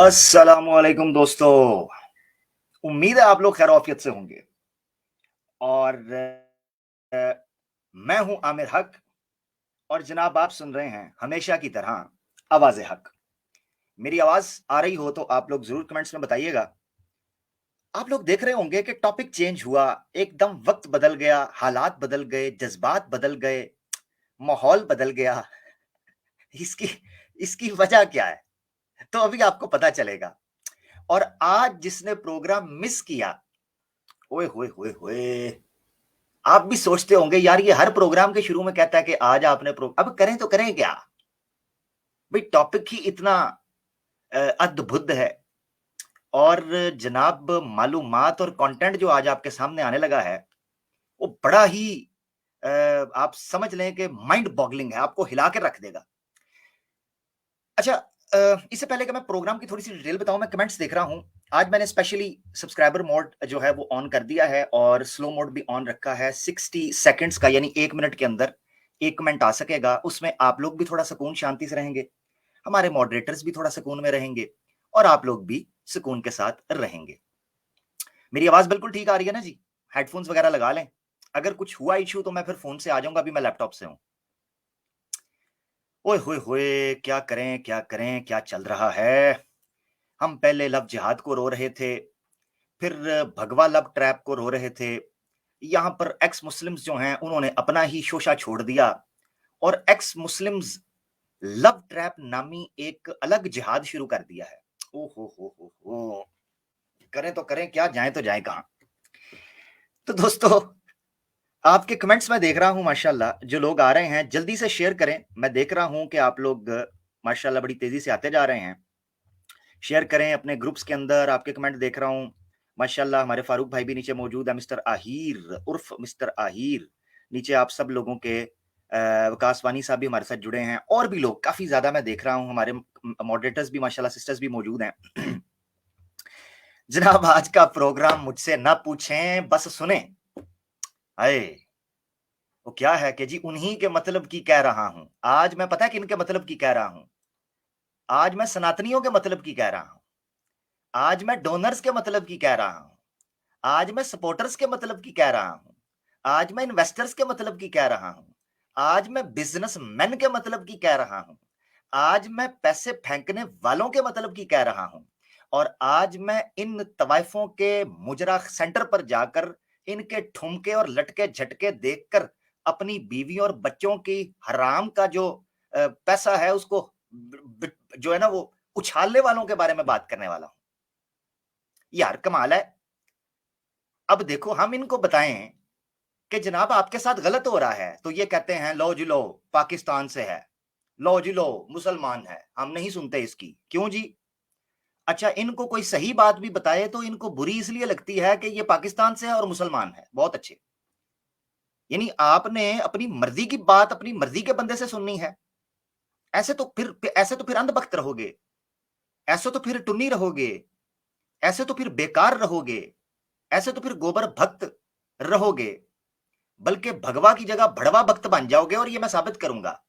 अस्सलामुअलैकुम दोस्तों। उम्मीद है आप लोग खैर-ओ-आफ़ियत से होंगे और अ, मैं हूं आमिर हक और जनाब आप सुन रहे हैं हमेशा की तरह आवाज़े हक। मेरी आवाज़ आ रही हो तो आप लोग ज़रूर कमेंट्स में बताइएगा। आप लोग देख रहे होंगे कि टॉपिक चेंज हुआ, एकदम वक़्त बदल गया, हालात बदल गए, जज़्बात बदल गए, माहौल बदल गया। इसकी इसकी वजह क्या है? तो अभी आपको पता चलेगा और आज जिसने प्रोग्राम मिस किया, ओए होए होए होए! आप भी सोचते होंगे यार ये हर प्रोग्राम के शुरू में कहता है कि आज आपने अब करें तो करें क्या? भाई टॉपिक ही इतना अद्भुत है और जनाब मालूमात और कंटेंट जो आज आपके सामने आने लगा है, वो बड़ा ही अ, आप समझ लें कि माइंड बॉगलिंग है, आपको हिला के रख देगा। अच्छा इससे पहले कि मैं प्रोग्राम की थोड़ी-सी डिटेल बताऊँ, मैं कमेंट्स देख रहा हूँ। आज मैंने स्पेशली सब्सक्राइबर मोड जो है वो ऑन कर दिया है और स्लो मोड भी ऑन रखा है। 60 सेकंड्स का यानी 1 मिनट के अंदर 1 कमेंट आ सकेगा। उसमें आप लोग भी थोड़ा सुकून शांति से रहेंगे, हमारे मॉडरेटर्स भी थोड़ा सुकून में रहेंगे और आप लोग भी सुकून के साथ रहेंगे। मेरी आवाज़ बिल्कुल ठीक आ रही है ना जी? हेडफ़ोन्स वगैरह लगा लें। अगर कुछ हुआ इश्यू तो मैं फिर फ़ोन से आ जाऊँगा, अभी मैं लैपटॉप से हूँ। ओए होए होए! क्या करें, क्या करें, क्या चल रहा है? हम पहले लव जिहाद को रो रहे थे, फिर भगवा लव ट्रैप को रो रहे थे। यहाँ पर एक्स मुस्लिम्स जो हैं, उन्होंने अपना ही शोषा छोड़ दिया और एक्स मुस्लिम्स लव ट्रैप नामी एक अलग जिहाद शुरू कर दिया है। ओ हो! करें तो करें क्या, जाएँ तो जाएँ कहाँ? तो दोस्तों, आपके कमेंट्स मैं देख रहा हूँ माशाल्लाह, जो लोग आ रहे हैं, जल्दी से शेयर करें। मैं देख रहा हूँ कि आप लोग माशाल्लाह बड़ी तेज़ी से आते जा रहे हैं। शेयर करें अपने ग्रुप्स के अंदर, आपके कमेंट देख रहा हूँ। माशाल्लाह हमारे फारूक भाई भी नीचे मौजूद है, मिस्टर आहिर उर्फ मिस्टर आहिर। नीचे आप सब लोगों के विकास वानी साहब भी हमारे साथ जुड़े हैं और भी लोग काफ़ी ज़्यादा मैं देख रहा हूँ, हमारे मॉडरेटर्स भी माशाल्लाह सिस्टर्स भी मौजूद हैं। जनाब आज का प्रोग्राम मुझसे ना पूछें, बस सुनें। हाय! वो क्या है कि जी उन्हीं के मतलब की कह रहा हूँ। आज मैं पता है किनके मतलब की कह रहा हूँ? आज मैं सनातनियों के मतलब की कह रहा हूँ। आज मैं डोनर्स के मतलब की कह रहा हूँ। आज मैं सपोर्टर्स के मतलब की कह रहा हूँ। आज मैं इन्वेस्टर्स के मतलब की कह रहा हूँ। आज मैं बिज़नेसमैन के मतलब की कह रहा हूँ। आज मैं पैसे फेंकने वालों के मतलब की कह रहा हूँ। और आज मैं इन तवाइफों के मुजरा सेंटर पर जाकर इनके ठुमके और लटके-झटके देखकर अपनी बीवी और बच्चों की हराम का जो पैसा है उसको जो है ना वो उछालने वालों के बारे में बात करने वाला हूँ। यार कमाल है। अब देखो हम इनको बताएं कि जनाब आपके साथ गलत हो रहा है तो ये कहते हैं लो जी लो पाकिस्तान से है, लो जी लो मुसलमान है, हम नहीं सुनते इसकी। क्यों जी? अच्छा इनको कोई सही बात भी बताए तो इनको बुरी इसलिए लगती है कि ये पाकिस्तान से है और मुसलमान है। बहुत अच्छे। यानी आपने अपनी मर्जी की बात अपनी मर्जी के बंदे से सुननी है। ऐसे तो फिर अंधभक्त रहोगे, ऐसे तो फिर टुन्नी रहोगे, ऐसे तो फिर बेकार रहोगे, ऐसे तो फिर गोबर भक्त रहोगे, बल्कि भगवा की जगह भड़वा भक्त बन जाओगे और ये मैं साबित करूंगा।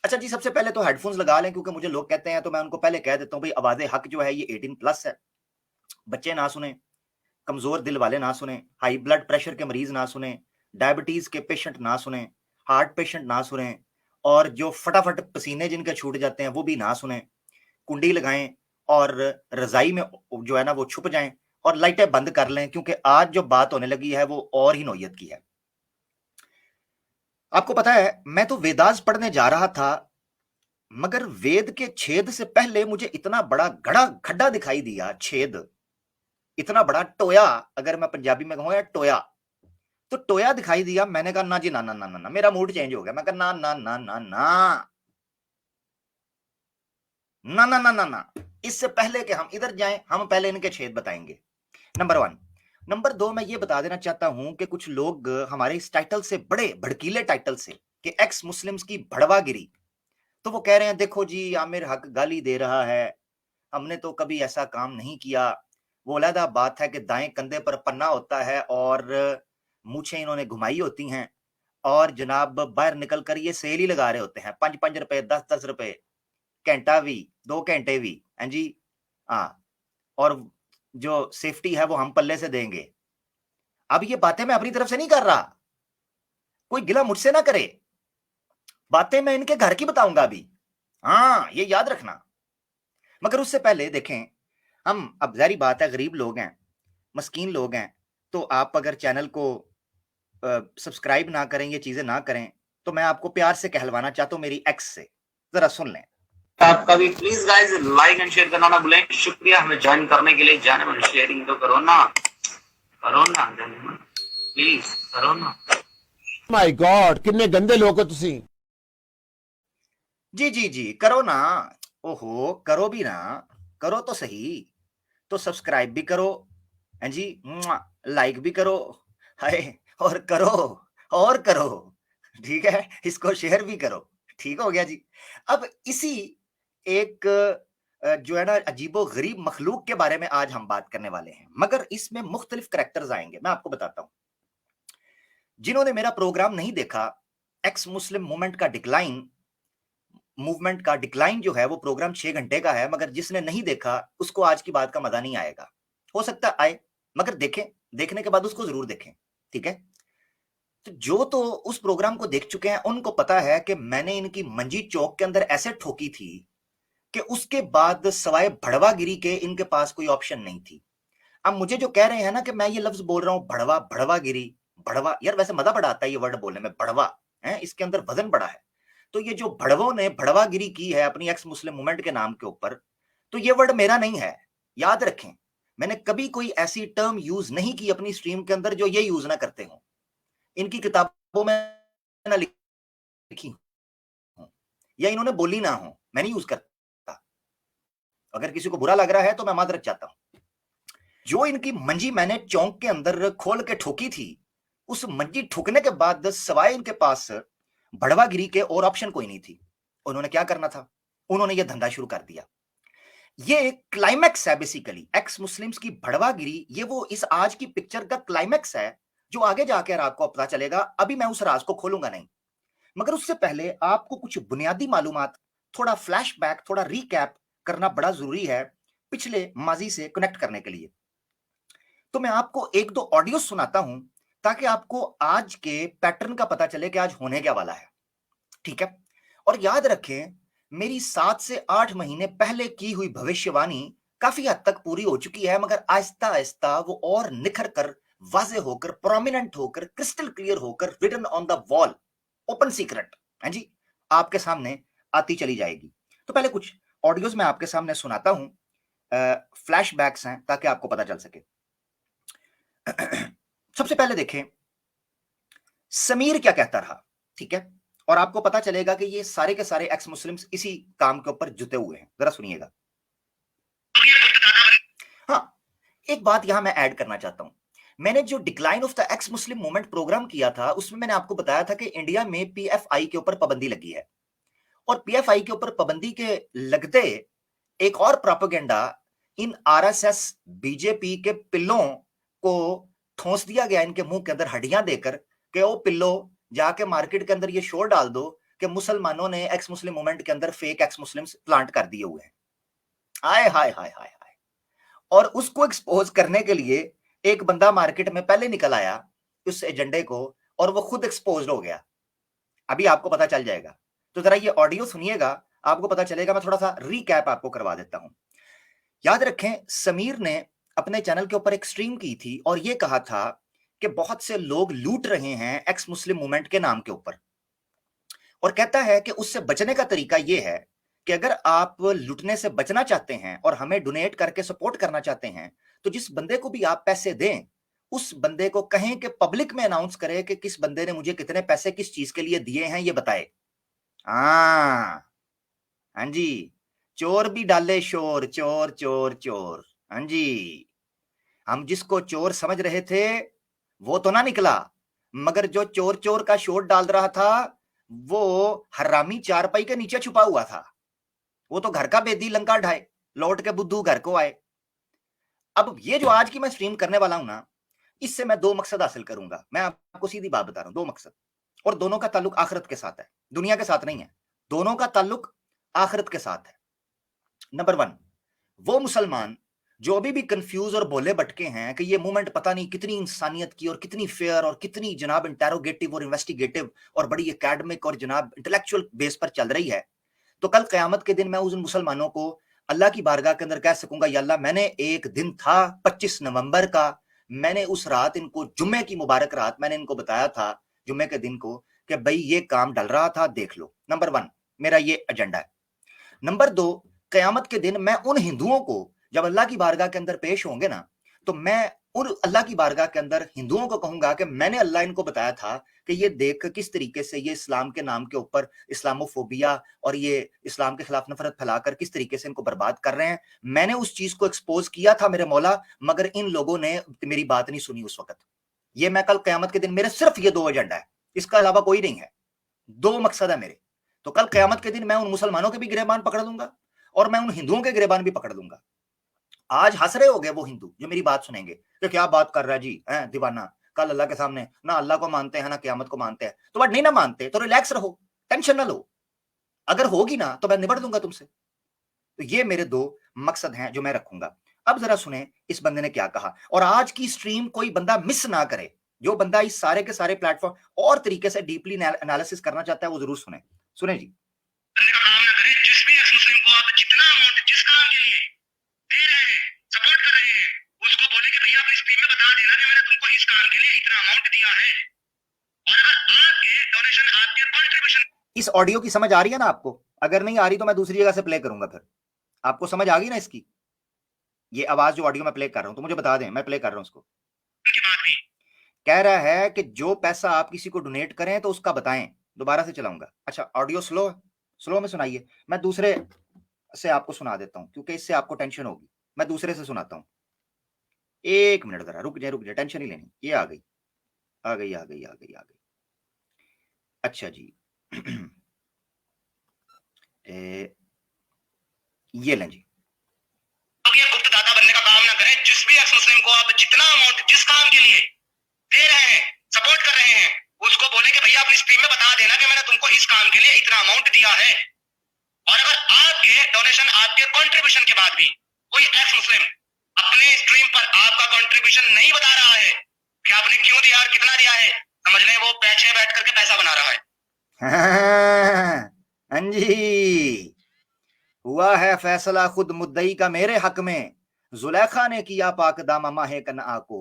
अच्छा जी, सबसे पहले तो हेडफोन्स लगा लें क्योंकि मुझे लोग कहते हैं तो मैं उनको पहले कह देता हूँ भाई आवाज़े हक जो है ये 18 प्लस है। बच्चे ना सुने, कमज़ोर दिल वाले ना सुने, हाई ब्लड प्रेशर के मरीज़ ना सुने, डायबिटीज़ के पेशेंट ना सुने, हार्ट पेशेंट ना सुने और जो फटाफट पसीने जिनके छूट जाते हैं वो भी ना सुने। कुंडी लगाएँ और रज़ाई में जो है ना वो छुप जाएँ और लाइटें बंद कर लें क्योंकि आज जो बात होने लगी है वो और ही नौयत की है। आपको पता है मैं तो वेदास पढ़ने जा रहा था मगर वेद के छेद से पहले मुझे इतना बड़ा गड़ा खड्डा दिखाई दिया, छेद, इतना बड़ा टोया, अगर मैं पंजाबी में कहूँ या टोया, तो टोया दिखाई दिया। मैंने कहा ना जी ना, ना, ना, ना, ना, मेरा मूड चेंज हो गया। मैं कहा ना, ना, ना, ना, ना, ना, ना, ना, ना, ना, इससे पहले कि हम इधर जाएँ, हम पहले इनके छेद बताएँगे। नंबर 1। नंबर 2 मैं ये बता देना चाहता हूँ कि कुछ लोग हमारे इस टाइटल से बड़े भड़कीले टाइटल से कि एक्स मुस्लिम्स की भड़वागिरी, तो वो कह रहे हैं देखो जी आमिर हक गाली दे रहा है, हमने तो कभी ऐसा काम नहीं किया। वो अलहदा बात है कि दाएँ कंधे पर पन्ना होता है और मूछें इन्होंने घुमाई होती हैं और जनाब बाहर निकल कर ये सेल ही लगा रहे होते हैं। ₹5-5 ₹10-10 घंटा भी, 2 घंटे भी। हाँ जी। हाँ, और जो सेफ्टी है वो हम पल्ले से देंगे। अब ये बातें मैं अपनी तरफ से नहीं कर रहा, कोई गिला मुझसे ना करे, बातें मैं इनके घर की बताऊंगा अभी। हाँ, ये याद रखना। मगर उससे पहले देखें, हम अब ज़ाहिर बात है गरीब लोग हैं, मस्कीन लोग हैं, तो आप अगर चैनल को सब्सक्राइब ना करें, ये चीजें ना करें, तो मैं आपको प्यार से कहलवाना चाहता हूं मेरी एक्स से, जरा सुन लें। आपका भी please guys like and share करना ना भूलें। शुक्रिया हमें ज्वाइन करने के लिए। जाने मन शेयरिंग तो करो ना जाने मन, प्लीज करो ना। माय गॉड, कितने गंदे लोग हो तुसी। जी जी जी, करो ना। ओहो, करो भी ना, करो तो सही। तो सब्सक्राइब भी करो, हैं जी, लाइक भी करो, हाय, और करो, और करो, ठीक है, इसको शेयर भी करो। ठीक हो गया जी। अब इसी एक जो है ना अजीबो गरीब मखलूक के बारे में आज हम बात करने वाले हैं, मगर इसमें मुख्तलिफ करैक्टर्स आएंगे। मैं आपको बताता हूं, जिन्होंने मेरा प्रोग्राम नहीं देखा, एक्स मुस्लिम मूवमेंट का डिक्लाइन जो है वो प्रोग्राम 6 घंटे का है, मगर जिसने नहीं देखा उसको आज की बात का मजा नहीं आएगा। हो सकता आए, मगर देखें, देखने के बाद उसको जरूर देखें, ठीक है। तो जो तो उस प्रोग्राम को देख चुके हैं उनको पता है कि मैंने इनकी मंजी चौक के अंदर ऐसे ठोकी थी कि उसके बाद सवाए भड़वागिरी के इनके पास कोई ऑप्शन नहीं थी। अब मुझे जो कह रहे हैं ना कि मैं ये लफ्ज बोल रहा हूं भड़वागिरी, भड़वा, यार वैसे मजा बड़ा आता है ये वर्ड बोलने में, भड़वा है, इसके अंदर वजन बड़ा है। तो ये जो भड़वों ने भड़वागिरी की है अपनी एक्स मुस्लिम मूवमेंट के नाम के ऊपर, तो ये वर्ड मेरा नहीं है, याद रखें। मैंने कभी कोई ऐसी टर्म यूज नहीं की अपनी स्ट्रीम के अंदर जो ये यूज ना करते हो, इनकी किताबों में ना लिखी हो या इन्होंने बोली ना हो, मैं नहीं यूज करता। अगर किसी को बुरा लग रहा है तो मैं माजरत चाहता हूं। जो इनकी मंजी मैंने चौंक के अंदर खोल के ठोकी थी, उस मंजी ठोकने के बाद सवाए इनके पास भड़वागिरी के और ऑप्शन कोई नहीं थी। उन्होंने क्या करना था, उन्होंने ये धंधा शुरू कर दिया। ये एक क्लाइमैक्स है बेसिकली, एक्स मुस्लिम्स की भड़वागिरी, ये वो इस आज की पिक्चर का क्लाइमैक्स है जो आगे जाकर आपको पता चलेगा। अभी मैं उस राज को खोलूंगा नहीं, मगर उससे पहले आपको कुछ बुनियादी मालूमात, थोड़ा फ्लैशबैक, थोड़ा रिकैप करना बड़ा जरूरी है पिछले माजी से कनेक्ट करने के लिए। तो मैं आपको एक दो ऑडियो सुनाता हूं ताकि आपको आज के पैटर्न का पता चले कि आज होने क्या वाला है, ठीक है। और याद रखें, मेरी 7 से 8 महीने पहले की हुई भविष्यवाणी काफी हद तक पूरी हो चुकी है, मगर आहिस्ता आहिस्ता वो और निखर कर, वाजे होकर, प्रोमिनेंट होकर, क्रिस्टल क्लियर होकर, written on the wall, open secret है जी, आपके सामने आती चली जाएगी। तो पहले कुछ ऑडियोज मैं आपके सामने सुनाता हूं, फ्लैशबैक्स हैं ताकि आपको पता चल सके। सबसे पहले देखें समीर क्या कहता रहा, ठीक है, और आपको पता चलेगा कि ये सारे के सारे एक्स मुस्लिम्स इसी काम के ऊपर जुटे हुए हैं। जरा सुनिएगा। हाँ, एक बात यहां मैं ऐड करना चाहता हूं। मैंने जो decline of the ex Muslim movement program किया था उसमें मैंने आपको बताया था कि इंडिया में पीएफआई के ऊपर पाबंदी लगी है, और पीएफआई के ऊपर पाबंदी के लगते एक और प्रोपेगेंडा इन आरएसएस बीजेपी के पिल्लों को ठोंस दिया गया इनके मुंह के अंदर हड्डियां देकर कि ओ पिल्लो, जाके मार्केट के अंदर ये शोर डाल दो कि मुसलमानों ने एक्स मुस्लिम मूवमेंट के अंदर फेक एक्स मुस्लिम्स प्लांट कर दिए हुए हैं। आय हाय हाय हाय हाय। और उसको एक्सपोज करने के लिए एक बंदा मार्केट में पहले निकल आया उस एजेंडे को, और वो खुद एक्सपोज हो गया। अभी आपको पता चल जाएगा। तो जरा ये ऑडियो सुनिएगा, आपको पता चलेगा। मैं थोड़ा सा रिकैप आपको करवा देता हूं। याद रखें, समीर ने अपने चैनल के ऊपर एक स्ट्रीम की थी और यह कहा था कि बहुत से लोग लूट रहे हैं एक्स मुस्लिम मूवमेंट के नाम के ऊपर, और कहता है कि उससे बचने का तरीका यह है कि अगर आप लूटने से बचना चाहते हैं और हमें डोनेट करके सपोर्ट करना चाहते हैं, तो जिस बंदे को भी आप पैसे दें उस बंदे को कहें कि पब्लिक में अनाउंस करे कि किस बंदे ने मुझे कितने पैसे किस चीज के लिए दिए हैं, ये बताए। हाँ, हाँ जी, चोर भी डाले शोर, चोर चोर चोर। हाँ जी, हम जिसको चोर समझ रहे थे वो तो ना निकला, मगर जो चोर चोर का शोर डाल रहा था वो हरामी चारपाई के नीचे छुपा हुआ था। वो तो घर का बेदी लंका ढाए, लौट के बुद्धू घर को आए। अब ये जो आज की मैं स्ट्रीम करने वाला हूं ना, इससे मैं दो मकसद हासिल करूंगा। मैं आपको सीधी बात बता रहा हूं, दो मकसद, और दोनों का ताल्लुक आखिरत के साथ है, दुनिया के साथ नहीं है। दोनों का ताल्लुक आखिरत के साथ है। नंबर 1, वो मुसलमान जो अभी भी कंफ्यूज और बोले भटके हैं कि ये मूवमेंट पता नहीं कितनी इंसानियत की और कितनी फेयर और कितनी जनाब इंटेरोगेटिव और इन्वेस्टिगेटिव और बड़ी एकेडमिक और जनाब इंटेलेक्चुअल बेस पर चल रही है, तो कल क़यामत के दिन मैं उन मुसलमानों को अल्लाह की बारगाह के अंदर कह सकूंगा, या अल्लाह मैंने एक दिन था 25 नवंबर का, मैंने उस रात इनको जुम्मे की मुबारक रात मैंने इनको बताया था जुम्मे के दिन को कि भाई ये काम डल रहा था, देख लो। नंबर 1 मेरा ये एजेंडा है। नंबर 2, क़यामत के दिन मैं उन हिंदुओं को जब अल्लाह की बारगाह के अंदर पेश होंगे ना, तो मैं उन अल्लाह की बारगाह के अंदर हिंदुओं को कहूंगा कि मैंने अल्लाह इनको बताया था कि ये देख किस तरीके से ये इस्लाम के नाम के ऊपर इस्लामोफोबिया और ये इस्लाम के खिलाफ नफरत फैलाकर किस तरीके से इनको बर्बाद कर रहे हैं। मैंने उस चीज को एक्सपोज किया था मेरे मौला, मगर इन लोगों ने मेरी बात नहीं सुनी उस वक्त। ये मैं कल क़यामत के दिन, मेरे सिर्फ ये 2 एजेंडा है, इसका अलावा कोई नहीं है। 2 मकसद है मेरे। तो कल क़यामत के दिन मैं उन मुसलमानों के भी गिरेबान पकड़ लूंगा और मैं उन हिंदुओं के गिरेबान भी पकड़ लूंगा। आज हंस रहे हो गए वो हिंदू जो मेरी बात सुनेंगे कि क्या बात कर रहा है जी, है दीवाना, कल अल्लाह के सामने ना अल्लाह को मानते हैं ना क़यामत को मानते हैं। तो बट नहीं ना मानते तो रिलैक्स रहो, टेंशन ना लो, अगर होगी ना तो मैं निबट दूंगा तुमसे। तो ये मेरे 2 मकसद हैं जो मैं रखूंगा। अब जरा सुने इस बंदे ने क्या कहा, और आज की स्ट्रीम कोई बंदा मिस ना करे। जो बंदा इस सारे के सारे प्लेटफॉर्म और तरीके से डीपली एनालिसिस करना चाहता है वो जरूर सुने। सुने जी। करने का काम ना करे, जिस भी एक्स मुस्लिम को आप जितना अमाउंट जिस काम के लिए दे रहे हैं, सपोर्ट कर रहे हैं, उसको बोले कि भैया अपनी स्क्रीन में बता देना कि मैंने तुमको इस काम के लिए इतना अमाउंट दिया है, और अगर आपके डोनेशन आपके कंट्रीब्यूशन। इस ऑडियो की समझ आ रही है ना आपको? अगर नहीं आ रही तो मैं दूसरी जगह से प्ले करूंगा। फिर आपको समझ आ गई ना इसकी? ये आवाज जो ऑडियो में प्ले कर रहा हूं तो मुझे बता दें, मैं प्ले कर रहा हूं उसको। के बाद भी कह रहा है कि जो पैसा आप किसी को डोनेट करें तो उसका बताएं। दोबारा से चलाऊंगा। अच्छा, ऑडियो स्लो में सुनाइए, मैं दूसरे से आपको सुना देता हूं क्योंकि इससे आपको टेंशन होगी। मैं दूसरे से सुनाता हूं। 1 मिनट जरा रुक जाए, टेंशन नहीं लेनी। ये आ गई। अच्छा जी। ये लें जी। गुप्त दाता बनने का काम ना करें, जिस भी एक्स मुस्लिम को आप जितना अमाउंट जिस काम के लिए दे रहे हैं, सपोर्ट कर रहे हैं, उसको बोले कि भैया अपनी स्क्रीन में बता देना कि मैंने तुमको इस काम के लिए इतना अमाउंट दिया है, और अगर आपके डोनेशन आपके कंट्रीब्यूशन के बाद भी कोई एक्स मुस्लिम अपने स्ट्रीम पर आपका कंट्रीब्यूशन नहीं बता रहा है कि आपने क्यों दिया और कितना दिया है, समझ लें वो पीछे बैठ करके पैसा बना रहा है। हाँ जी, हुआ है फैसला खुद मुद्दई का मेरे हक में, जुलेखा ने किया पाक दामा माहे कनआ को,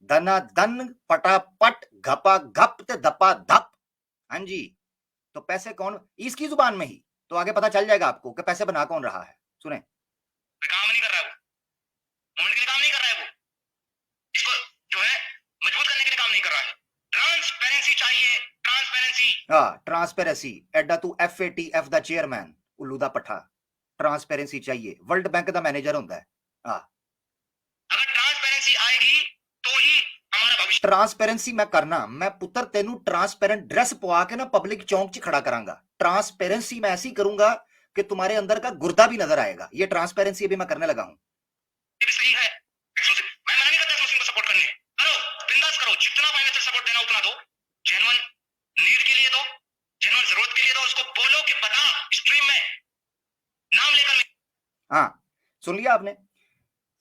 दना दन पटापट घपा घप ते धपा धप। हाँ जी, तो पैसे कौन, इसकी जुबान में ही तो आगे पता चल जाएगा आपको कि पैसे बना कौन रहा है। सुने, काम नहीं कर रहा है वो, मूवमेंट के लिए काम नहीं कर रहा है वो, इसको जो है मजबूत करने के लिए काम नहीं कर रहा है। ट्रांसपेरेंसी चाहिए, ट्रांसपेरेंसी। हाँ, ट्रांसपेरेंसी। एडा तू FATF दा चेयरमैन उल्लू दा पठा, ट्रांसपेरेंसी चाहिए। वर्ल्ड बैंक दा मैनेजर होता है। हाँ, अगर ट्रांसपेरेंसी आएगी तो ही हमारा भविष्य। ट्रांसपेरेंसी मैं करना, मैं पुत्र तेनू ट्रांसपेरेंट ड्रेस पवा के ना पब्लिक चौक च खड़ा करांगा। ट्रांसपेरेंसी मैं ऐसी करूंगा कि तुम्हारे अंदर का गुर्दा भी नजर आएगा। ये ट्रांसपेरेंसी अभी मैं करने लगा हूं। ये भी सही है, मैं मना नहीं करता मुस्लिम को सपोर्ट करने, करो बिंदास करो, जितना फाइनेंशियल सपोर्ट देना उतना दो, जेन्युइन नीड के लिए दो, जेन्युइन जरूरत के लिए दो। उसको बोलो कि बता स्ट्रीम में नाम लेकर। हाँ, सुन लिया आपने?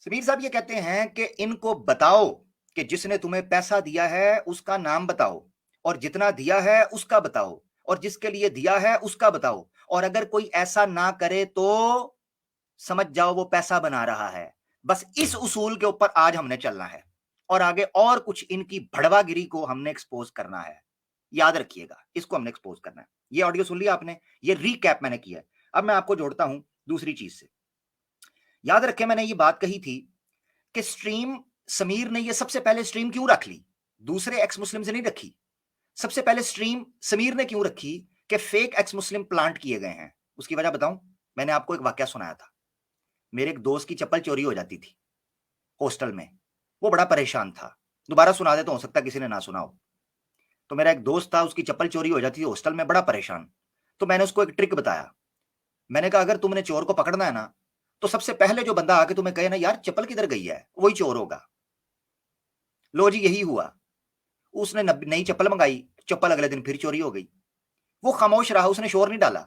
समीर साहब ये कहते हैं कि इनको बताओ कि जिसने तुम्हें पैसा दिया है उसका नाम बताओ, और जितना दिया है उसका बताओ, और जिसके लिए दिया है उसका बताओ, और अगर कोई ऐसा ना करे तो समझ जाओ वो पैसा बना रहा है। बस इस उसूल के ऊपर आज हमने चलना है, और आगे और कुछ इनकी भड़वागिरी को हमने एक्सपोज करना है। याद रखिएगा, इसको हमने एक्सपोज करना है। ये ऑडियो सुन लिया आपने, ये रीकैप मैंने किया है। अब मैं आपको जोड़ता हूं दूसरी चीज से। याद रखें, मैंने ये बात कही थी कि स्ट्रीम समीर ने ये सबसे पहले स्ट्रीम क्यों रख ली, दूसरे एक्स मुस्लिम से नहीं रखी। सबसे पहले स्ट्रीम समीर ने क्यों रखी कि फेक एक्स मुस्लिम प्लांट किए गए हैं। उसकी वजह बताऊं, मैंने आपको एक वाकया सुनाया था। मेरे एक दोस्त की चप्पल चोरी हो जाती थी हॉस्टल में, वो बड़ा परेशान था। दोबारा सुना दे तो हो सकता किसी ने ना सुना हो। तो मेरा एक दोस्त था, उसकी चप्पल चोरी हो जाती थी हॉस्टल में, बड़ा परेशान। तो मैंने उसको एक ट्रिक बताया। मैंने कहा अगर तुमने चोर को पकड़ना है ना, तो सबसे पहले जो बंदा आके तुम्हें कहे ना यार चप्पल किधर गई है, वही चोर होगा। लो जी, यही हुआ। उसने नई चप्पल मंगाई, चप्पल अगले दिन फिर चोरी हो गई। वो खामोश रहा, उसने शोर नहीं डाला।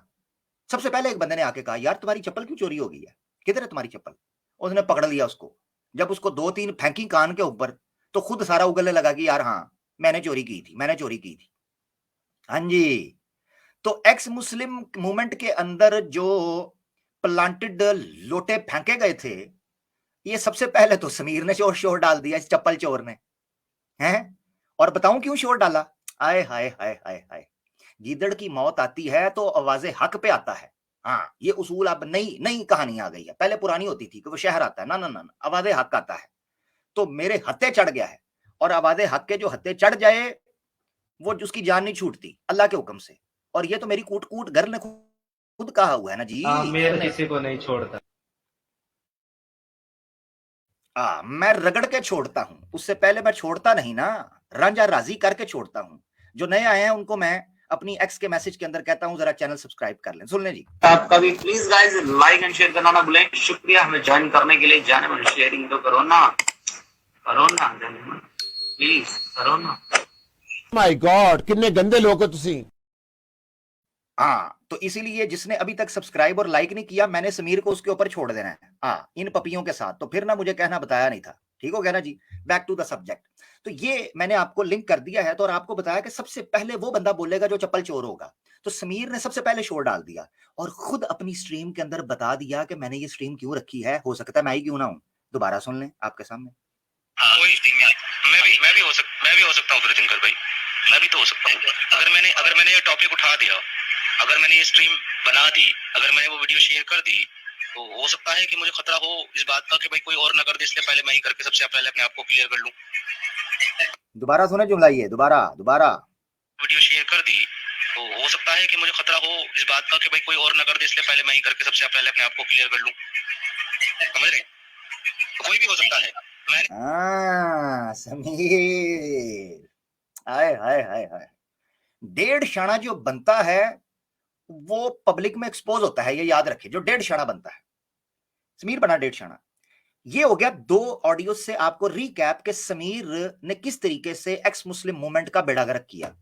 सबसे पहले एक बंदे ने आके कहा यार तुम्हारी चप्पल क्यों चोरी हो गई है, किधर है तुम्हारी चप्पल। उसने पकड़ लिया उसको। जब उसको 2-3 फेंकी कान के ऊपर तो खुद सारा उगलने लगा कि यार हाँ मैंने चोरी की थी, मैंने चोरी की थी। हाँ जी। तो एक्स मुस्लिम मूवमेंट के अंदर जो प्लांटेड लोटे फेंके गए थे, ये सबसे पहले तो समीर ने शोर डाल दिया, इस चप्पल चोर ने, हैं? और बताऊं क्यों शोर डाला? आए हाय हाय हाय हाय। गीदड़ की मौत आती है तो आवाज़े हक पे आता है। हाँ, ये उसूल अब नई नई कहानी आ गई है। पहले पुरानी होती थी कि वो शहर आता है। ना, ना, ना, ना, आवाज़े हक आता है। तो मेरे हत्थे चढ़ गया है और आवाज़े हक के जो हत्थे चढ़ जाए, वो उसकी जान नहीं छूटती अल्लाह के हुक्म से। और ये तो मेरी कूट-कूट घर ने खुद कहा हुआ है ना जी। आमिर किसी को नहीं छोड़ता। मैं रगड़ के छोड़ता हूं, उससे पहले मैं छोड़ता नहीं ना, रांझा राजी करके छोड़ता हूं। जो नए आए हैं उनको मैं अपनी एक्स के मैसेज के अंदर कहता हूं जरा चैनल सब्सक्राइब कर लें। सुन लें जी। आपका भी please guys like and share करना ना भूलें। शुक्रिया हमें ज्वाइन करने के लिए। जाने मन शेयरिंग तो करो ना जाने मन, प्लीज करो ना। माय गॉड कितने गंदे लोग हो तुसी। हाँ, तो इसीलिए जिसने अभी तक सब्सक्राइब और लाइक नहीं किया, मैंने समीर को उसके ऊपर छोड़ देना है। हाँ, इन पपियों के साथ। तो फिर ना मुझे कहना बताया नहीं था। ठीक हो गया ना जी। Back to the subject. तो ये मैंने आपको लिंक कर दिया है तो, और आपको बताया कि सबसे पहले वो बंदा बोलेगा जो चप्पल चोर होगा। तो समीर ने सबसे पहले शोर डाल दिया और खुद अपनी स्ट्रीम के अंदर बता दिया कि मैंने ये स्ट्रीम क्यों रखी है। हो सकता है मैं ही क्यों ना हूं। दोबारा सुन लें आपके सामने। हाँ, मैं भी हो सकता हूँ गुरुजिंकर भाई, मैं भी तो हो सकता हूँ। अगर मैंने ये टॉपिक उठा दिया, अगर मैंने ये स्ट्रीम बना दी, अगर मैंने वो वीडियो शेयर कर दी, तो हो सकता है कि मुझे खतरा हो इस बात का कि भाई कोई और ना कर दे, इसलिए पहले मैं ही करके सबसे पहले अपने आप को क्लियर कर लूं। दोबारा सुने जुमला ये, दोबारा वीडियो शेयर कर दी, तो हो सकता है कि मुझे खतरा हो इस बात का कि भाई कोई और ना कर दे, इसलिए पहले मैं ही करके सबसे पहले अपने आप को क्लियर कर लूं। समझ रहे? तो कोई भी हो सकता है। समीर, हाय हाय हाय हाय। 1.5 शाना जो बनता है वो पब्लिक में एक्सपोज होता है, ये याद रखिए। जो 1.5 शाना बनता है, समीर बना 1.5 शाना। ये हो गया 2 ऑडियो से आपको रिकैप के समीर ने किस तरीके से एक्स मुस्लिम मूवमेंट का बेड़ागर्क किया।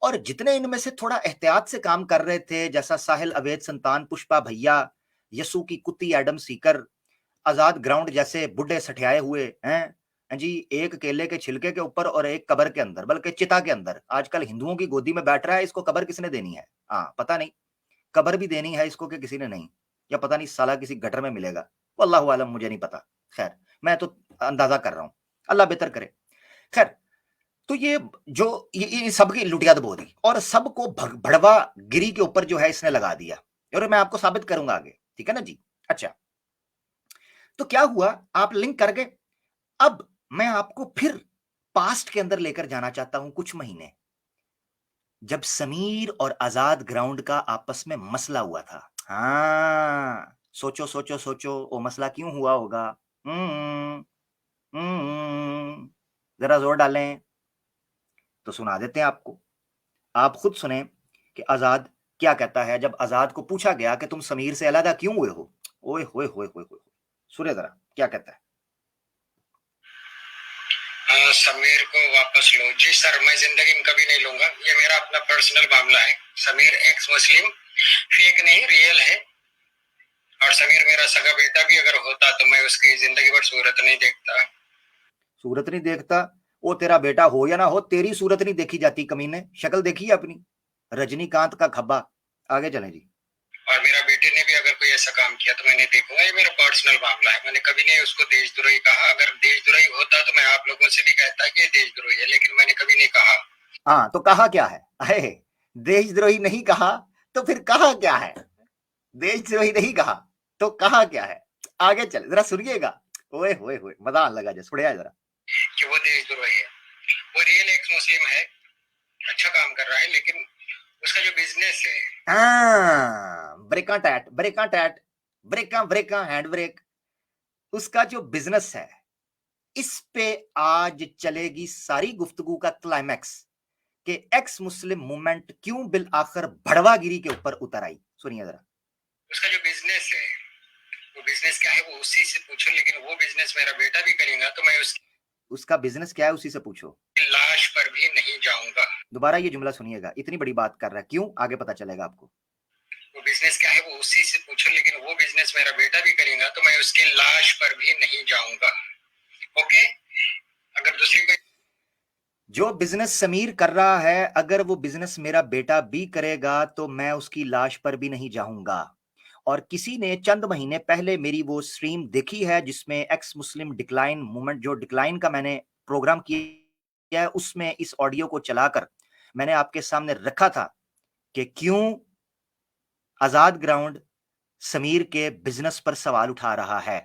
और जितने इनमें से थोड़ा एहतियात से काम कर रहे थे, जैसा साहिल अवैध संतान, पुष्पा भैया, यसू की कुत्ती एडम सीकर, आजाद ग्राउंड जैसे बुढ़े सठियाए हुए हैं जी, एक केले के छिलके के ऊपर और एक कब्र के अंदर, बल्कि चिता के अंदर। आजकल हिंदुओं की गोदी में बैठ रहा है, इसको कब्र किसने देनी है? हाँ, पता नहीं कब्र भी देनी है इसको कि किसी ने नहीं, या पता नहीं साला किसी गटर में मिलेगा। वल्लाहु आलम, मुझे नहीं पता। खैर, मैं तो अंदाजा कर रहा हूं, अल्लाह बेहतर करे। खैर, तो ये जो ये सबकी लुटिया दबो दी और सबको भड़वा गिरी के ऊपर जो है इसने लगा दिया, और मैं आपको साबित करूंगा आगे। ठीक है ना जी। अच्छा, तो क्या हुआ, आप लिंक कर गए। अब मैं आपको फिर पास्ट के अंदर लेकर जाना चाहता हूं, कुछ महीने, जब समीर और आजाद ग्राउंड का आपस में मसला हुआ था। हाँ, सोचो सोचो सोचो, वो मसला क्यों हुआ होगा? जरा जोर डालें तो सुना देते हैं आपको। आप खुद सुने कि आजाद क्या कहता है जब आजाद को पूछा गया कि तुम समीर से अलग क्यों हुए हो। ओए होए होए होए होए, सुने जरा क्या कहता है। समीर को वापस लो जी सर, मैं जिंदगी में कभी नहीं लूंगा, ये मेरा अपना पर्सनल मामला है। समीर एक्स मुस्लिम फेक नहीं, रियल है। और समीर मेरा सगा बेटा भी अगर होता तो मैं उसकी जिंदगी भर सूरत नहीं देखता। सूरत नहीं देखता? वो तेरा बेटा हो या ना हो, तेरी सूरत नहीं देखी जाती कमीने। शक्ल देखी है अपनी, रजनीकांत का खब्बा। आगे चलें जी। और मेरा बेटे ने भी अगर कोई ऐसा काम किया तो मैंने देखूंगा, ये मेरा पर्सनल मामला है। मैंने कभी नहीं उसको देशद्रोही कहा। अगर देशद्रोही होता तो मैं आप लोगों से भी कहता कि ये देशद्रोही है, लेकिन मैंने कभी नहीं कहा। हाँ, तो कहा क्या है? अरे, देशद्रोही नहीं कहा तो फिर कहा क्या है? देशद्रोही नहीं कहा तो कहा क्या है? आगे चले, जरा सुनिएगा। ओए होए होए, मजा आने लगा जैसे। सुनिए जरा कि वो देशद्रोही है। वो रियल एक्स मुस्लिम है, अच्छा काम कर रहा है, लेकिन उसका जो बिजनेस है, ब्रेका टैट ब्रेका टैट, ब्रेका ब्रेका हैंड ब्रेक, उसका जो बिजनेस है, इस पे आज चलेगी सारी गुफ्तगू का क्लाइमैक्स कि एक्स मुस्लिम मूवमेंट क्यों बिल आखिर भड़वागिरी के ऊपर उतर आई। सुनिए जरा। उसका जो बिजनेस है, वो बिजनेस क्या है वो उसी से पूछो, लेकिन वो बिजनेस मेरा बेटा भी करेगा तो मैं उसका बिजनेस क्या है उसी से पूछो। लाश पर भी नहीं जाऊंगा। दोबारा ये जुमला सुनिएगा, इतनी बड़ी बात कर रहा है, क्यों? आगे पता चलेगा आपको। वो बिजनेस क्या है वो उसी से पूछो, लेकिन वो बिजनेस मेरा बेटा भी करेगा तो मैं उसकी लाश पर भी नहीं जाऊंगा। ओके, अगर दूसरी कोई जो बिजनेस समीर कर रहा है, अगर वो बिजनेस मेरा बेटा भी करेगा तो मैं उसकी लाश पर भी नहीं जाऊंगा। और किसी ने चंद महीने पहले मेरी वो स्ट्रीम देखी है जिसमें एक्स मुस्लिम डिक्लाइन मूवमेंट, जो डिक्लाइन का मैंने प्रोग्राम किया है, उसमें इस ऑडियो को चलाकर मैंने आपके सामने रखा था कि क्यों आजाद ग्राउंड समीर के बिजनेस पर सवाल उठा रहा है।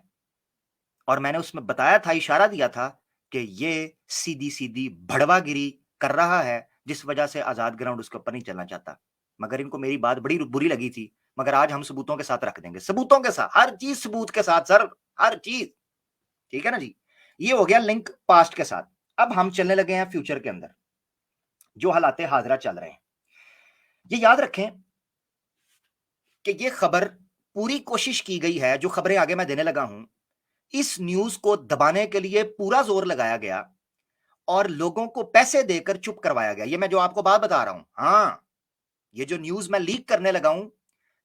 और मैंने उसमें बताया था, इशारा दिया था कि ये सीधी सीधी भड़वागिरी कर रहा है, जिस वजह से आजाद ग्राउंड उसके ऊपर नहीं चलना चाहता। मगर इनको मेरी बात बड़ी बुरी लगी थी, मगर आज हम सबूतों के साथ रख देंगे, सबूतों के साथ, हर चीज सबूत के साथ सर, हर चीज। ठीक है ना जी, ये हो गया लिंक पास्ट के साथ। अब हम चलने लगे हैं फ्यूचर के अंदर, जो हालात हाजरा चल रहे हैं। ये याद रखें कि ये खबर पूरी कोशिश की गई है, जो खबरें आगे मैं देने लगा हूं, इस न्यूज को दबाने के लिए पूरा जोर लगाया गया और लोगों को पैसे देकर चुप करवाया गया। ये मैं जो आपको बात बता रहा हूं, हाँ, ये जो न्यूज मैं लीक करने लगा हूं,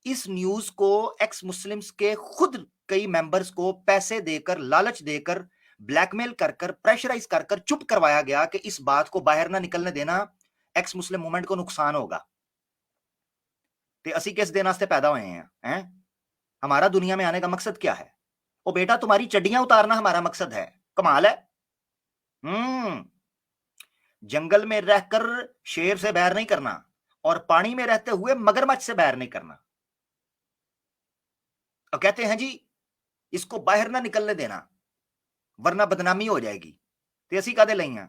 इस न्यूज को एक्स मुस्लिम्स के खुद कई मेंबर्स को पैसे देकर, लालच देकर, ब्लैकमेल कर कर, प्रेशराइज कर कर चुप करवाया गया कि इस बात को बाहर ना निकलने देना, एक्स मुस्लिम मूवमेंट को नुकसान होगा। ते असी किस दिन वास्ते पैदा हुए हैं? हमारा दुनिया में आने का मकसद क्या है? ओ बेटा, तुम्हारी चड्डियां उतारना हमारा मकसद है। कमाल है। जंगल में रहकर शेर से बैर नहीं करना और पानी में रहते हुए मगरमच्छ से बैर नहीं करना। और कहते हैं जी इसको बाहर ना निकलने देना वरना बदनामी हो जाएगी। तो ऐसी कादे लइया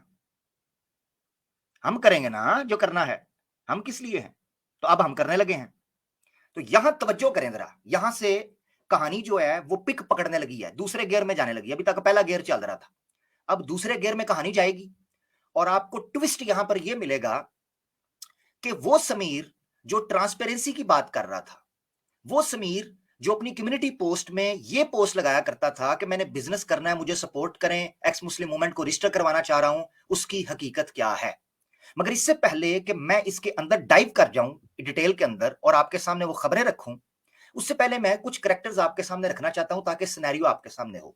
हम करेंगे ना जो करना है, हम किस लिए हैं? तो अब हम करने लगे हैं। तो यहां तवज्जो करें जरा, यहां से कहानी जो है वो पिक पकड़ने लगी है, दूसरे गियर में जाने लगी। अभी तक पहला गियर चल रहा था, अब दूसरे गियर में कहानी जाएगी और आपको ट्विस्ट यहां पर यह मिलेगा कि वो समीर जो ट्रांसपेरेंसी की बात कर रहा था, वो समीर जो अपनी कम्युनिटी पोस्ट में ये पोस्ट लगाया करता था कि मैंने बिजनेस करना है, मुझे सपोर्ट करें, एक्स मुस्लिम मूवमेंट को रजिस्टर करवाना चाह रहा हूं, उसकी हकीकत क्या है। मगर इससे पहले कि मैं इसके अंदर डाइव कर जाऊं डिटेल के अंदर और आपके सामने वो खबरें रखूं, उससे पहले मैं कुछ कैरेक्टर्स आपके सामने रखना चाहता हूं ताकि सिनेरियो आपके सामने हो।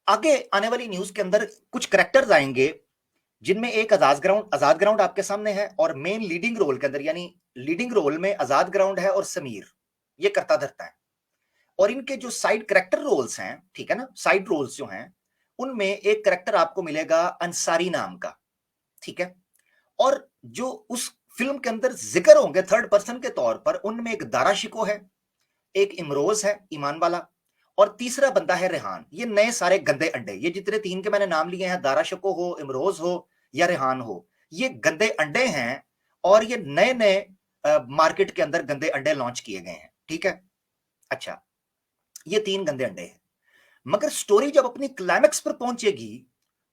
आगे आने वाली न्यूज के अंदर कुछ कैरेक्टर्स आएंगे जिनमें एक आजाद ग्राउंड आपके सामने है और मेन लीडिंग रोल के अंदर, यानी लीडिंग रोल में आजाद ग्राउंड है और समीर ये करता धरता है। और इनके जो साइड कैरेक्टर रोल्स हैं, ठीक है ना, साइड रोल्स जो हैं, उनमें एक कैरेक्टर आपको मिलेगा अंसारी नाम का, ठीक है। और जो उस फिल्म के अंदर जिक्र होंगे थर्ड पर्सन के तौर पर, उनमें एक दारा शिको है, एक इमरोज है ईमान वाला, और तीसरा बंदा है रेहान। ये नए सारे गंदे अंडे, ये जितने तीन के मैंने नाम लिए हैं, दारा शिको हो, इमरोज हो या रेहान हो, ये गंदे अंडे हैं और ये नए नए मार्केट के अंदर गंदे अंडे लॉन्च किए गए हैं, ठीक है। अच्छा, ये तीन गंदे अंडे हैं, मगर स्टोरी जब अपनी क्लाइमैक्स पर पहुंचेगी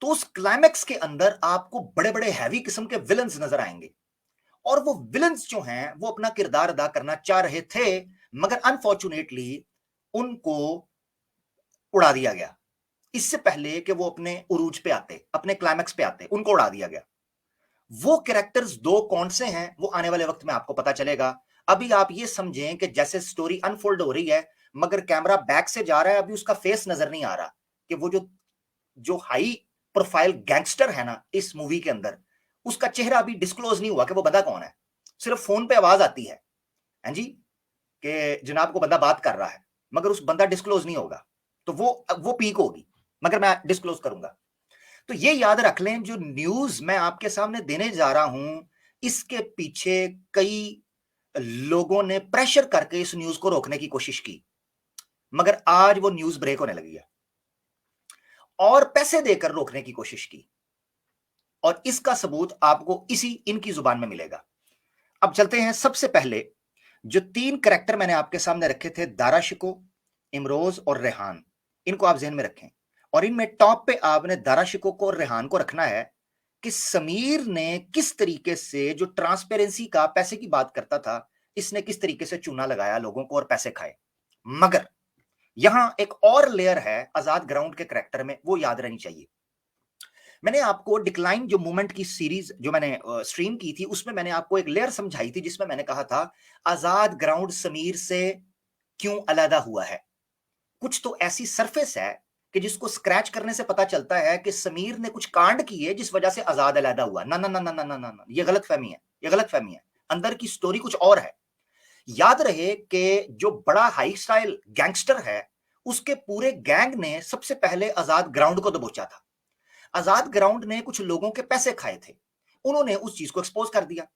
तो उस क्लाइमैक्स के अंदर आपको बड़े बड़े हैवी किस्म के विलन्स नजर आएंगे। और वो विलन्स जो हैं वो अपना किरदार अदा करना चाह रहे थे, मगर अनफॉर्चुनेटली उनको उड़ा दिया गया इससे पहले कि वो अपने उरूज पे आते, अपने क्लाइमैक्स पे आते, उनको उड़ा दिया गया। वो कैरेक्टर्स दो कौन से हैं वो आने वाले वक्त में आपको पता चलेगा। अभी आप ये समझें कि जैसे स्टोरी अनफोल्ड हो रही है मगर कैमरा बैक से जा रहा है, अभी उसका फेस नजर नहीं आ रहा कि वो जो हाई प्रोफाइल गैंगस्टर है ना इस मूवी के अंदर, उसका चेहरा अभी डिस्क्लोज नहीं हुआ कि वो बंदा कौन है। सिर्फ फोन पे आवाज आती है जी कि जनाब को बंदा बात कर रहा है, मगर उस बंदा डिस्क्लोज नहीं होगा। तो वो पीक होगी, मगर मैं डिस्क्लोज करूंगा। तो ये याद रख लें, जो न्यूज मैं आपके सामने देने जा रहा हूं, इसके पीछे कई लोगों ने प्रेशर करके इस न्यूज को रोकने की कोशिश की, मगर आज वो न्यूज ब्रेक होने लगी है और पैसे देकर रोकने की कोशिश की, और इसका सबूत आपको इनकी जुबान में मिलेगा। अब चलते हैं, सबसे पहले जो तीन कैरेक्टर मैंने आपके सामने रखे थे, दारा शिको, इमरोज और रेहान, इनको आप जहन में रखें। और इनमें टॉप पे आपने दारा शिको को और रेहान को रखना है कि समीर ने किस तरीके से, जो ट्रांसपेरेंसी का, पैसे की बात करता था, इसने किस तरीके से चूना लगाया लोगों को और पैसे खाए। मगर यहां एक और लेयर है आजाद ग्राउंड के कैरेक्टर में, वो याद रहनी चाहिए। मैंने आपको डिक्लाइन जो मूवमेंट की सीरीज जो मैंने स्ट्रीम की थी, उसमें मैंने आपको एक लेयर समझाई थी जिसमें मैंने कहा था आजाद ग्राउंड समीर से क्यों अलहदा हुआ है। कुछ तो ऐसी सरफेस है कि जिसको स्क्रैच करने से पता चलता है कि समीर ने कुछ कांड किए जिस वजह से आजाद अलहदा हुआ। ना ना ना ना ना ना ना, ये गलतफहमी है, ये गलतफहमी है। अंदर की स्टोरी कुछ और है। याद रहे कि जो बड़ा हाई स्टाइल गैंगस्टर है उसके पूरे गैंग ने सबसे पहले आजाद ग्राउंड को दबोचा था। आजाद ग्राउंड ने कुछ लोगों के पैसे खाए थे, उन्होंने उस चीज को एक्सपोज कर दिया।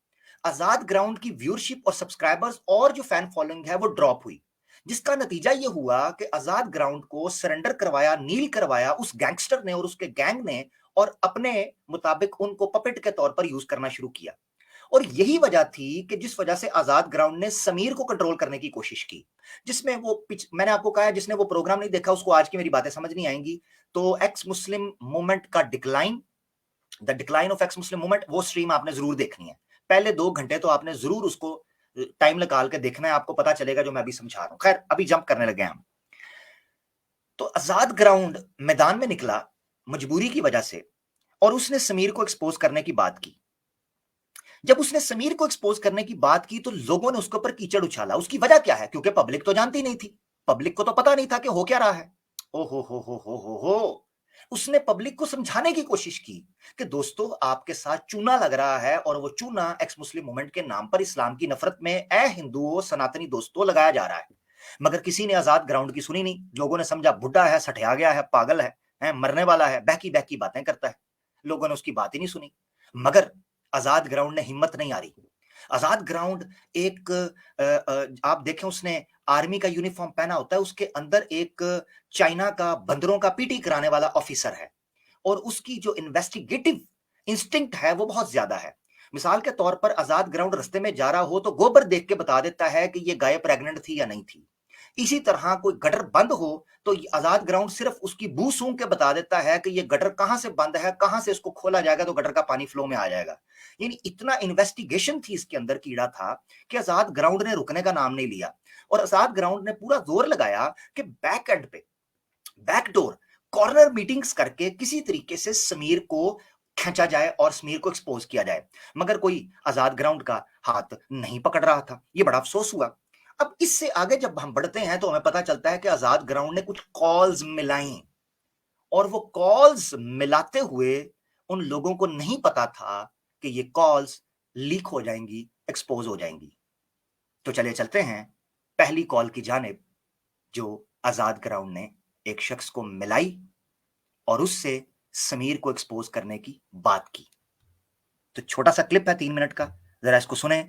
आजाद ग्राउंड की व्यूअरशिप और सब्सक्राइबर्स और जो फैन फॉलोइंग है वो ड्रॉप हुई, जिसका नतीजा ये हुआ कि आजाद ग्राउंड को सरेंडर करवाया, नील करवाया उस गैंगस्टर ने और उसके गैंग ने, और अपने मुताबिक उनको पपेट के तौर पर यूज करना शुरू किया। और यही वजह थी कि जिस वजह से आजाद ग्राउंड ने समीर को कंट्रोल करने की कोशिश की, जिसमें वो मैंने आपको कहा है जिसने वो प्रोग्राम नहीं देखा उसको आज की मेरी बातें समझ नहीं आएंगी। तो एक्स मुस्लिम मूवमेंट का decline, the decline of x Muslim movement, वो स्ट्रीम आपने जरूर देखनी है। पहले 2 घंटे तो आपने जरूर उसको टाइम निकाल के देखना है, आपको पता चलेगा जो मैं अभी समझा रहा हूं। खैर अभी जंप करने लगे हम। तो आजाद ग्राउंड मैदान में निकला मजबूरी की वजह से, और उसने समीर को एक्सपोज करने की बात की। जब उसने समीर को एक्सपोज करने की बात की तो लोगों ने उसके ऊपर कीचड़ उछाला। उसकी वजह क्या है? क्योंकि पब्लिक तो जानती नहीं थी, पब्लिक को तो पता नहीं था कि हो क्या रहा है। ओ हो। उसने पब्लिक को समझाने की कोशिश की कि दोस्तों आपके साथ चूना लग रहा है, और वो चूना एक्स मुस्लिम मूवमेंट के नाम पर इस्लाम की नफरत में ए हिंदुओं, सनातनी दोस्तों लगाया जा रहा है। मगर किसी ने आजाद ग्राउंड की सुनी नहीं। लोगों ने समझा बुढ़ा है, सठिया गया है, पागल है, मरने वाला है, बहकी बहकी बातें करता है। लोगों ने उसकी बात ही नहीं सुनी। मगर आजाद ग्राउंड ने हिम्मत नहीं हारी। आजाद ग्राउंड एक आप देखें, उसने आर्मी का यूनिफॉर्म पहना होता है, उसके अंदर एक चाइना का बंदरों का पीटी कराने वाला ऑफिसर है, और उसकी जो इन्वेस्टिगेटिव इंस्टिंक्ट है वो बहुत ज्यादा है। मिसाल के तौर पर आजाद ग्राउंड रास्ते में जा रहा हो तो गोबर देख के बता देता है कि ये गाय प्रेग्नेंट थी या नहीं थी। इसी तरह कोई गटर बंद हो तो आजाद ग्राउंड सिर्फ उसकी बू सूंघ के बता देता है कि ये गटर कहां से बंद है, कहां से इसको खोला जाएगा तो गटर का पानी फ्लो में आ जाएगा। यानी इतना इन्वेस्टिगेशन थी इसके अंदर, कीड़ा था कि आजाद ग्राउंड ने रुकने का नाम नहीं लिया। और आजाद ग्राउंड ने पूरा जोर लगाया कि बैक एंड पे, बैकडोर, कॉर्नर मीटिंग्स करके किसी तरीके से समीर को खींचा जाए और समीर को एक्सपोज किया जाए। मगर कोई आजाद ग्राउंड का हाथ नहीं पकड़ रहा था। ये बड़ा अफसोस हुआ। अब इससे आगे जब हम बढ़ते हैं तो हमें पता चलता है कि आजाद ग्राउंड ने कुछ कॉल्स मिलाई, और वो कॉल्स मिलाते हुए उन लोगों को नहीं पता था कि ये कॉल्स लीक हो जाएंगी, एक्सपोज हो जाएंगी। तो चलिए चलते हैं पहली कॉल की जानिब, जो आजाद ग्राउंड ने एक शख्स को मिलाई और उससे समीर को एक्सपोज करने की बात की। तो छोटा सा क्लिप है 3 मिनट का, जरा इसको सुने।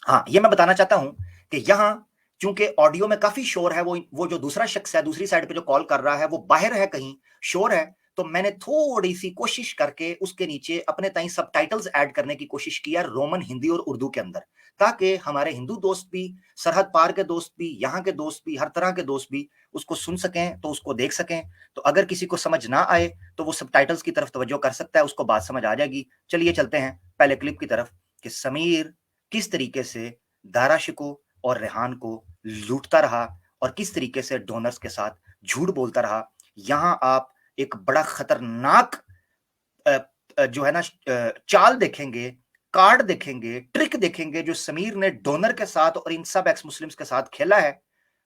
हाँ, ये मैं बताना चाहता हूं कि यहां चूंकि ऑडियो में काफी शोर है, वो जो दूसरा शख्स है दूसरी साइड पे जो कॉल कर रहा है वो बाहर है, कहीं शोर है, तो मैंने थोड़ी सी कोशिश करके उसके नीचे अपने ताई सबटाइटल्स ऐड करने की कोशिश किया, रोमन, हिंदी और उर्दू के अंदर, ताकि हमारे हिंदू दोस्त भी, सरहद पार के दोस्त भी, यहाँ के दोस्त भी, हर तरह के दोस्त भी उसको सुन सकें, तो उसको देख सकें। तो अगर किसी को समझ ना आए तो वो सबटाइटल्स की तरफ तवज्जो कर सकता है, उसको बात समझ आ जाएगी। चलिए चलते हैं पहले क्लिप की तरफ कि समीर किस तरीके से दारा शिको और रेहान को लूटता रहा और किस तरीके से डोनर्स के साथ झूठ बोलता रहा। यहां आप एक बड़ा खतरनाक जो है ना चाल देखेंगे, कार्ड देखेंगे, ट्रिक देखेंगे जो समीर ने डोनर के साथ और इन सब एक्स मुस्लिम्स के साथ खेला है।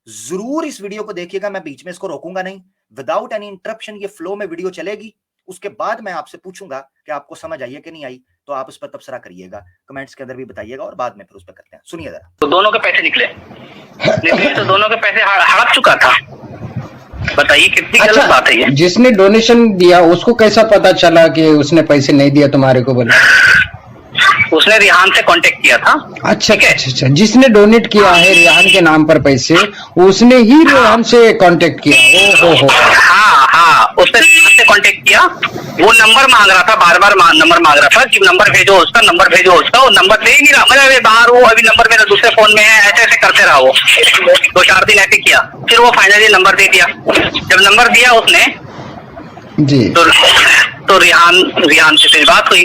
जरूर इस वीडियो को देखिएगा, मैं बीच में इसको रोकूंगा नहीं, विदाउट एनी इंटरप्शन ये फ्लो में वीडियो चलेगी। उसके बाद मैं आपसे पूछूंगा कि आपको समझ आई है कि नहीं आई, तो आप उस पर तबसरा करिएगा, कमेंट्स के अंदर भी बताइएगा और बाद में फिर उस पर करते हैं। सुनिए जरा। तो दोनों के पैसे निकले तो दोनों के पैसे हड़प चुका था। बताइए कितनी गलत बात है ये। जिसने डोनेशन दिया उसको कैसा पता चला कि उसने पैसे नहीं दिया तुम्हारे को? बोले उसने रिहान से कांटेक्ट किया था। अच्छा अच्छा, जिसने डोनेट किया है रिहान के नाम पर पैसे, उसने ही रिहान से कांटेक्ट किया। ओ हो। हाँ, उसने रिहान से कांटेक्ट किया। वो नंबर मांग रहा था, बार बार नंबर मांग रहा था कि नंबर भेजो उसका, नंबर भेजो उसका। वो नंबर दे ही नहीं रहा। मैं बाहर हूँ, अभी नंबर मेरा दूसरे फोन में है, ऐसे ऐसे करते रहा वो 2-4 दिन ऐसे किया। फिर वो फाइनली नंबर दे दिया। जब नंबर दिया उसने जी, तो रिहान से फिर बात हुई।